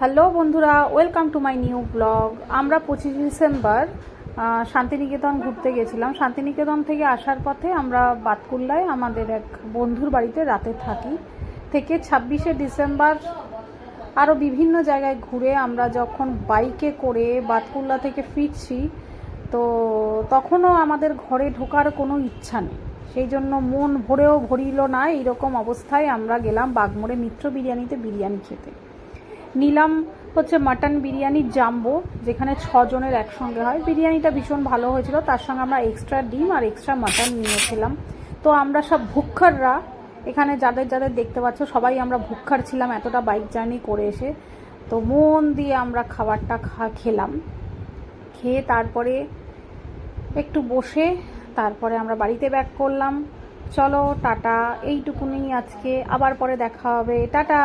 Hello বন্ধুরা, welcome to my new blog. আমরা 25 December Santiniketan ঘুরতে গেছিলাম। শান্তিনিকেতন থেকে আসার পথে আমরা বাতকুল্লায় আমাদের এক বন্ধুর বাড়িতে রাতে থাকি। থেকে 26শে ডিসেম্বর আরও বিভিন্ন জায়গায় ঘুরে আমরা যখন বাইকে করে বাতকুল্লা থেকে ফিরছি, তো তখনও আমাদের ঘরে ঢোকার কোনো ইচ্ছা নেই। সেই জন্য মন ভরেও ভরিল না, এইরকম অবস্থায় আমরা গেলাম বাগমোড়ে মিত্র বিরিয়ানিতে বিরিয়ানি খেতে। নিলাম হচ্ছে মাটন বিরিয়ানি জাম্বো, যেখানে 6 জনের একসঙ্গে হয়। বিরিয়ানিটা ভীষণ ভালো হয়েছিল, তার সঙ্গে আমরা এক্সট্রা ডিম আর এক্সট্রা মাটন নিয়েছিলাম। তো আমরা সব ভুক্কাররা, এখানে যাদের যাদের দেখতে পাচ্ছ সবাই আমরা ভুক্কার ছিলাম এতটা বাইক জার্নি করে এসে। তো মন দিয়ে আমরা খাবারটা খেলাম। খেয়ে তারপরে একটু বসে তারপরে আমরা বাড়িতে ব্যাক করলাম। চলো টাটা, এইটুকুনি আজকে, আবার পরে দেখা হবে, টাটা।